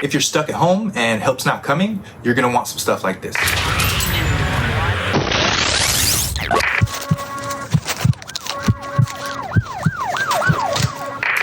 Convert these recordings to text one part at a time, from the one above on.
If you're stuck at home and help's not coming, you're gonna want some stuff like this.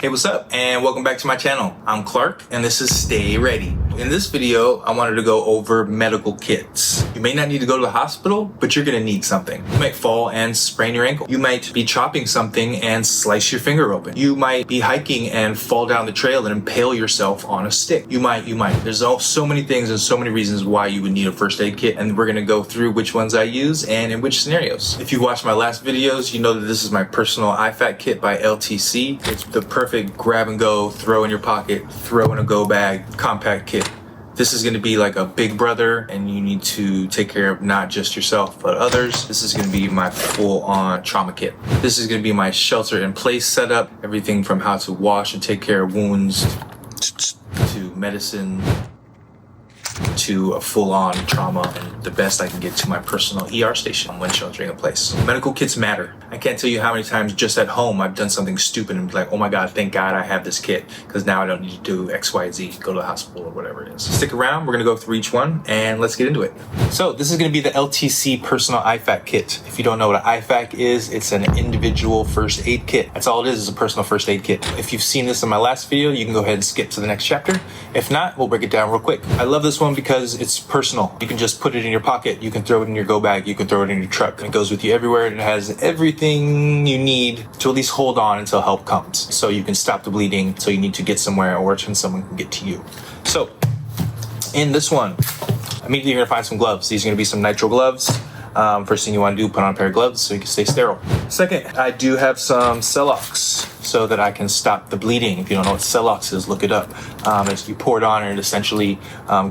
Hey, what's up? And welcome back to my channel. I'm Clark and this is Stay Ready. In this video, I wanted to go over medical kits. You may not need to go to the hospital, but you're gonna need something. You might fall and sprain your ankle. You might be chopping something and slice your finger open. You might be hiking and fall down the trail and impale yourself on a stick. You might. There's so many things and so many reasons why you would need a first aid kit, and we're gonna go through which ones I use and in which scenarios. If you watched my last videos, you know that this is my personal IFAK kit by LTC. It's the perfect grab and go, throw in your pocket, throw in a go bag, compact kit. This is gonna be like a big brother and you need to take care of not just yourself, but others. This is gonna be my full on trauma kit. This is gonna be my shelter in place setup. Everything from how to wash and take care of wounds, to medicine, to a full-on trauma, and the best I can get to my personal ER station when sheltering in place. Medical kits matter. I can't tell you how many times just at home I've done something stupid and be like, oh my God, thank God I have this kit, because now I don't need to do X, Y, Z, go to the hospital or whatever it is. Stick around, we're gonna go through each one and let's get into it. So this is gonna be the LTC personal IFAK kit. If you don't know what an IFAK is, it's an individual first aid kit. That's all it is a personal first aid kit. If you've seen this in my last video, you can go ahead and skip to the next chapter. If not, we'll break it down real quick. I love this one because it's personal. You can just put it in your pocket. You can throw it in your go bag. You can throw it in your truck. It goes with you everywhere. And it has everything you need to at least hold on until help comes. So you can stop the bleeding. So you need to get somewhere or until someone can get to you. So in this one, immediately you're gonna find some gloves. These are gonna be some nitrile gloves. First thing you want to do, put on a pair of gloves so you can stay sterile. Second, I do have some Celox so that I can stop the bleeding. If you don't know what Celox is, look it up. You pour it on and it essentially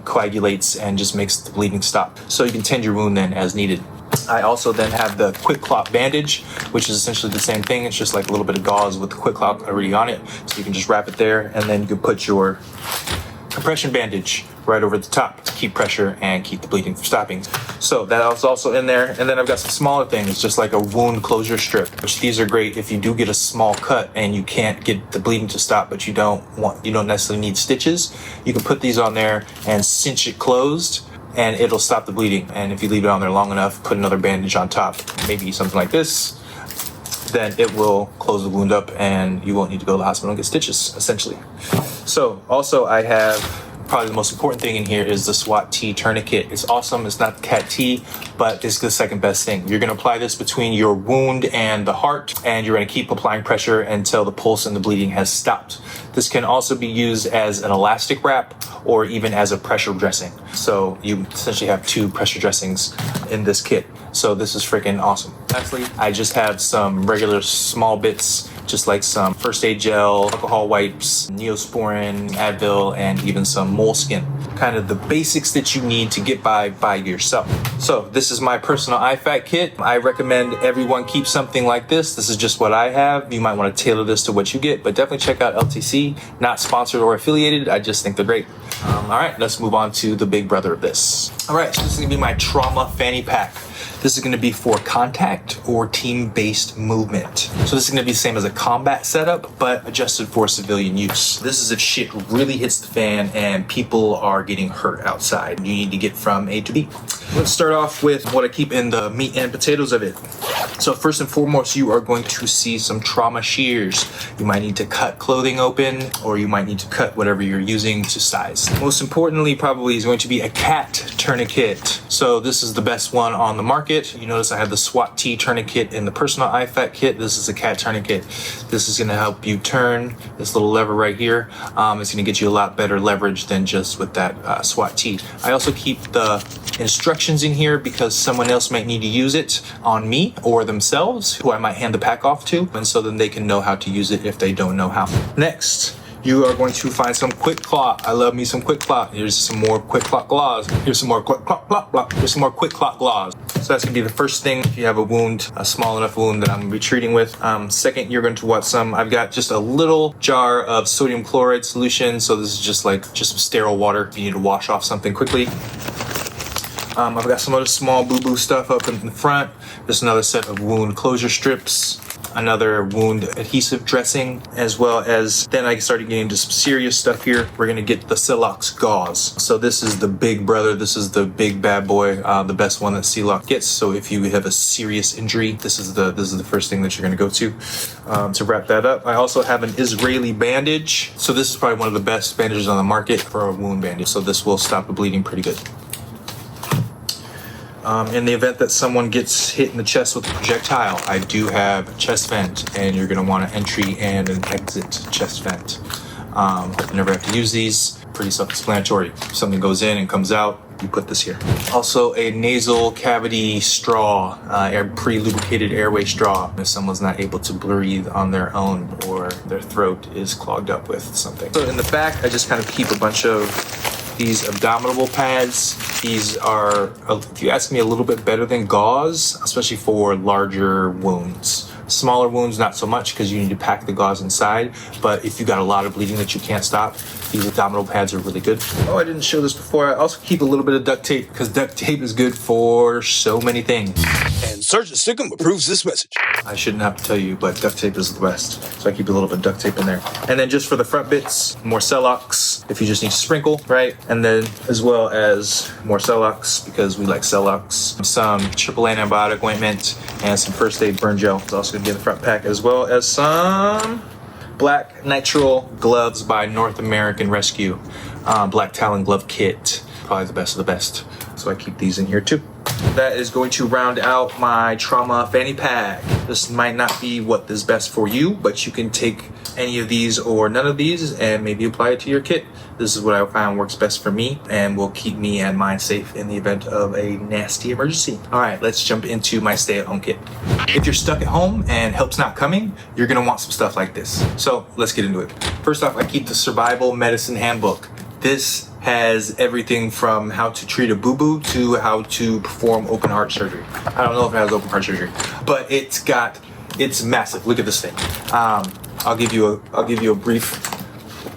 coagulates and just makes the bleeding stop. So you can tend your wound then as needed. I also then have the quick clot bandage, which is essentially the same thing. It's just like a little bit of gauze with the quick clot already on it. So you can just wrap it there and then you can put your compression bandage right over the top to keep pressure and keep the bleeding from stopping. So that was also in there. And then I've got some smaller things, just like a wound closure strip, which these are great if you do get a small cut and you can't get the bleeding to stop, but you don't necessarily need stitches. You can put these on there and cinch it closed and it'll stop the bleeding. And if you leave it on there long enough, put another bandage on top, maybe something like this, then it will close the wound up and you won't need to go to the hospital and get stitches, essentially. So also I have probably the most important thing in here is the SWAT T tourniquet. It's awesome. It's not the CAT T, but it's the second best thing. You're going to apply this between your wound and the heart, and you're going to keep applying pressure until the pulse and the bleeding has stopped. This can also be used as an elastic wrap or even as a pressure dressing. So you essentially have two pressure dressings in this kit. So this is freaking awesome. Lastly, I just have some regular small bits, just like some first aid gel, alcohol wipes, Neosporin, Advil, and even some moleskin. Kind of the basics that you need to get by yourself. So this is my personal IFAK kit. I recommend everyone keep something like this. This is just what I have. You might want to tailor this to what you get, but definitely check out LTC. Not sponsored or affiliated. I just think they're great. All right, let's move on to the big brother of this. All right, so this is gonna be my trauma fanny pack. This is going to be for contact or team-based movement. So this is going to be the same as a combat setup, but adjusted for civilian use. This is if shit really hits the fan and people are getting hurt outside. You need to get from A to B. Let's start off with what I keep in the meat and potatoes of it. So first and foremost, you are going to see some trauma shears. You might need to cut clothing open, or you might need to cut whatever you're using to size. Most importantly, probably is going to be a CAT tourniquet. So this is the best one on the market. You notice I have the SWAT T tourniquet in the personal IFAK kit. This is a CAT tourniquet. This is going to help you turn this little lever right here. It's going to get you a lot better leverage than just with that SWAT T. I also keep the instructions in here because someone else might need to use it on me or themselves, who I might hand the pack off to, and so then they can know how to use it if they don't know how. Next, you are going to find some quick clot. I love me some quick clot. Here's some more quick clot gauze. Here's some more quick clot. Here's some more quick clot gauze. So that's gonna be the first thing if you have a wound, a small enough wound that I'm gonna be treating with. Second, you're going to want some, I've got just a little jar of sodium chloride solution. So this is just some sterile water if you need to wash off something quickly. I've got some other small boo-boo stuff up in the front. Just another set of wound closure strips. another wound adhesive dressing, as well as then I started getting into some serious stuff here. We're gonna get the Celox gauze. So this is the big brother. This is the big bad boy, the best one that Celox gets. So if you have a serious injury, this is the first thing that you're gonna go to wrap that up. I also have an Israeli bandage. So this is probably one of the best bandages on the market for a wound bandage. So this will stop the bleeding pretty good. In the event that someone gets hit in the chest with a projectile, I do have a chest vent, and you're going to want an entry and an exit chest vent. You never have to use these. Pretty self-explanatory. If something goes in and comes out, you put this here. Also, a nasal cavity straw, pre-lubricated airway straw, if someone's not able to breathe on their own or their throat is clogged up with something. So in the back, I just kind of keep a bunch of these abdominal pads. These are, if you ask me, a little bit better than gauze, especially for larger wounds. Smaller wounds, not so much, because you need to pack the gauze inside. But if you got a lot of bleeding that you can't stop, these abdominal pads are really good. Oh, I didn't show this before. I also keep a little bit of duct tape, because duct tape is good for so many things. And Sergeant Sickum approves this message. I shouldn't have to tell you, but duct tape is the best. So I keep a little bit of duct tape in there. And then just for the front bits, more Celox, if you just need to sprinkle, right? And then as well as more Celox, because we like Celox. Some AAA antibiotic ointment and some first aid burn gel. It's also gonna be in the front pack, as well as some black nitrile gloves by North American Rescue. Black Talon glove kit, probably the best of the best. So I keep these in here too. That is going to round out my trauma fanny pack. This might not be what is best for you, but you can take any of these or none of these and maybe apply it to your kit. This is what I found works best for me and will keep me and mine safe in the event of a nasty emergency. All right, let's jump into my stay-at-home kit. If you're stuck at home and help's not coming, you're gonna want some stuff like this. So let's get into it. First off, I keep the Survival Medicine Handbook. This has everything from how to treat a boo-boo to how to perform open heart surgery. I don't know if it has open heart surgery, but it's massive. Look at this thing. I'll give you a brief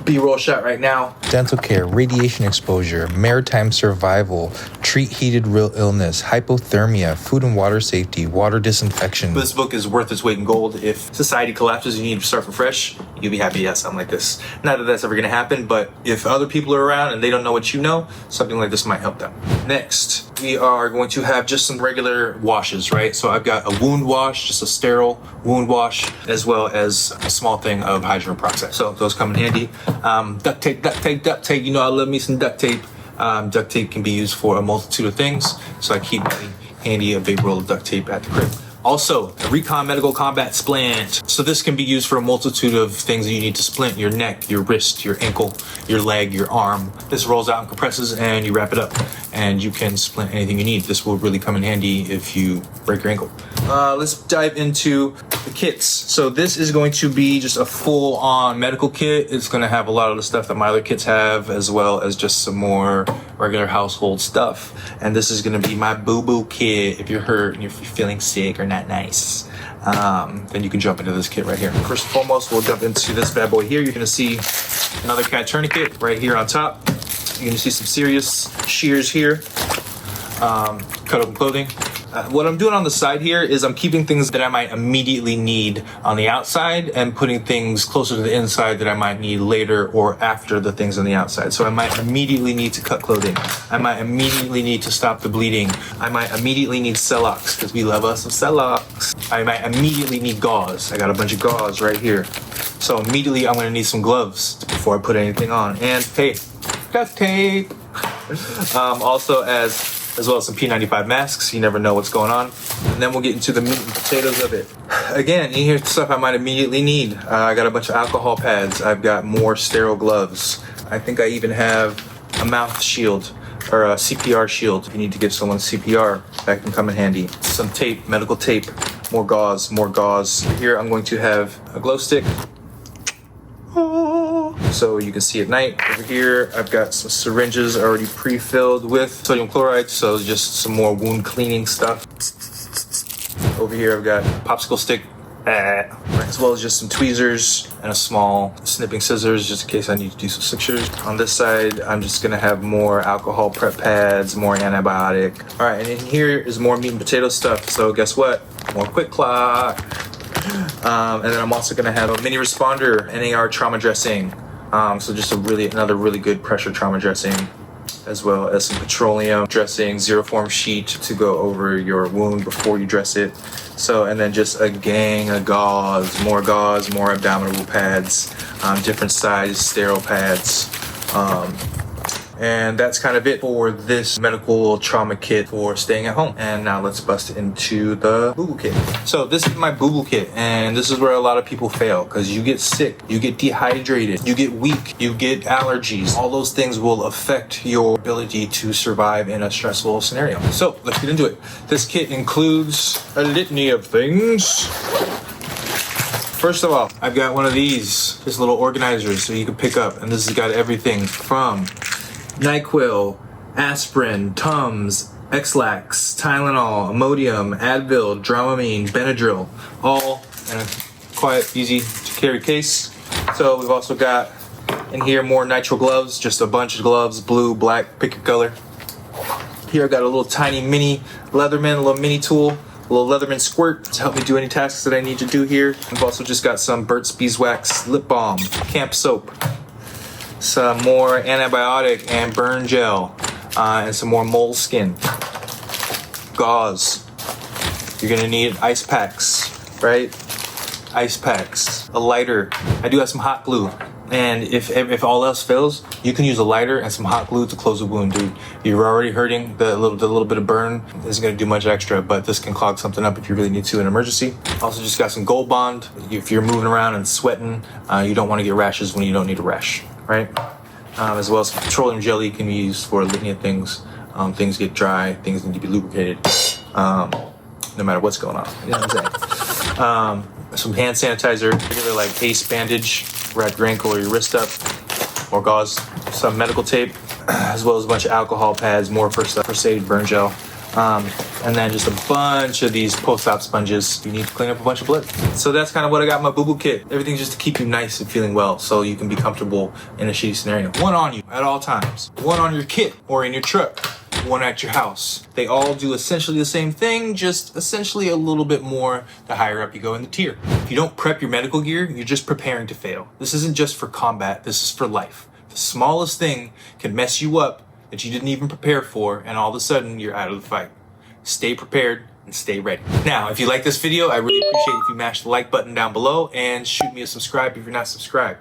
B-roll shot right now. Dental care, radiation exposure, maritime survival, treat heated real illness, hypothermia, food and water safety, water disinfection. This book is worth its weight in gold. If society collapses and you need to start from fresh, you'll be happy to have something like this. Not that that's ever going to happen, but if other people are around and they don't know what you know, something like this might help them. Next, we are going to have just some regular washes, right? So I've got a wound wash, just a sterile wound wash, as well as a small thing of hydrogen peroxide. So those come in handy. Duct tape. You know I love me some duct tape. Duct tape can be used for a multitude of things, so I keep handy a big roll of duct tape at the crib. Also, a Recon Medical Combat Splint. So this can be used for a multitude of things that you need to splint: your neck, your wrist, your ankle, your leg, your arm. This rolls out and compresses and you wrap it up and you can splint anything you need. This will really come in handy if you break your ankle. Let's dive into the kits. So this is going to be just a full-on medical kit. It's going to have a lot of the stuff that my other kits have, as well as just some more regular household stuff. And this is going to be my boo-boo kit. If you're hurt and if you're feeling sick or not nice, then you can jump into this kit right here. First and foremost, we'll jump into this bad boy here. You're going to see another cat tourniquet right here on top. You're going to see some serious shears here. Cut open clothing. What I'm doing on the side here is I'm keeping things that I might immediately need on the outside and putting things closer to the inside that I might need later or after the things on the outside. So I might immediately need to cut clothing. I might immediately need to stop the bleeding. I might immediately need Celox, because we love us some Celox. I might immediately need gauze. I got a bunch of gauze right here. So immediately I'm going to need some gloves before I put anything on. And tape. Duct tape. Also as well as some P95 masks. You never know what's going on. And then we'll get into the meat and potatoes of it. Again, here's stuff I might immediately need. I got a bunch of alcohol pads. I've got more sterile gloves. I think I even have a mouth shield or a CPR shield. If you need to give someone CPR, that can come in handy. Some tape, medical tape, more gauze, more gauze. Here I'm going to have a glow stick, so you can see at night. Over here, I've got some syringes already pre-filled with sodium chloride, so just some more wound cleaning stuff. Over here, I've got a popsicle stick, as well as just some tweezers and a small snipping scissors, just in case I need to do some sutures. On this side, I'm just gonna have more alcohol prep pads, more antibiotic. All right, and in here is more meat and potato stuff. So guess what? More Quick Clock. And then I'm also gonna have a mini responder NAR trauma dressing. So just another really good pressure trauma dressing, as well as some petroleum dressing, zero form sheet to go over your wound before you dress it. So, and then just a gang of gauze, more abdominal pads, different size sterile pads. And that's kind of it for this medical trauma kit for staying at home. And now let's bust into the boo-boo kit. So this is my boo-boo kit, and this is where a lot of people fail, because you get sick, you get dehydrated, you get weak, you get allergies. All those things will affect your ability to survive in a stressful scenario. So let's get into it. This kit includes a litany of things. First of all, I've got one of these, just little organizers so you can pick up, and this has got everything from NyQuil, aspirin, Tums, X-Lax, Tylenol, Imodium, Advil, Dramamine, Benadryl, all in a quiet, easy to carry case. So we've also got in here more nitrile gloves, just a bunch of gloves, blue, black, pick your color. Here I've got a little tiny mini Leatherman, a little mini tool, a little Leatherman squirt to help me do any tasks that I need to do here. I've also just got some Burt's Beeswax lip balm, camp soap, some more antibiotic and burn gel, and some more moleskin, gauze. You're gonna need ice packs, right? Ice packs, a lighter. I do have some hot glue, and if all else fails, you can use a lighter and some hot glue to close the wound, dude. You're already hurting. The little bit of burn isn't gonna do much extra, but this can clog something up if you really need to in an emergency. Also just got some Gold Bond. If you're moving around and sweating, you don't want to get rashes when you don't need a rash, right? As well as petroleum jelly can be used for a litany of things. Things get dry, things need to be lubricated, no matter what's going on. You know what I'm saying? Some hand sanitizer, regular like Ace bandage, wrap your ankle or your wrist up, more gauze, some medical tape, as well as a bunch of alcohol pads, more first aid, burn gel. And then just a bunch of these post-op sponges. You need to clean up a bunch of blood. So that's kind of what I got in my boo-boo kit. Everything's just to keep you nice and feeling well so you can be comfortable in a shitty scenario. One on you at all times. One on your kit or in your truck. One at your house. They all do essentially the same thing, just essentially a little bit more the higher up you go in the tier. If you don't prep your medical gear, you're just preparing to fail. This isn't just for combat, this is for life. The smallest thing can mess you up that you didn't even prepare for, and all of a sudden you're out of the fight. Stay prepared and stay ready. Now, if you like this video, I really appreciate if you mash the like button down below and shoot me a subscribe if you're not subscribed.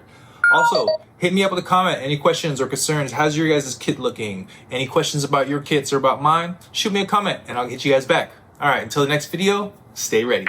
Also, hit me up with a comment, any questions or concerns. How's your guys' kit looking? Any questions about your kits or about mine? Shoot me a comment and I'll get you guys back. All right, until the next video, stay ready.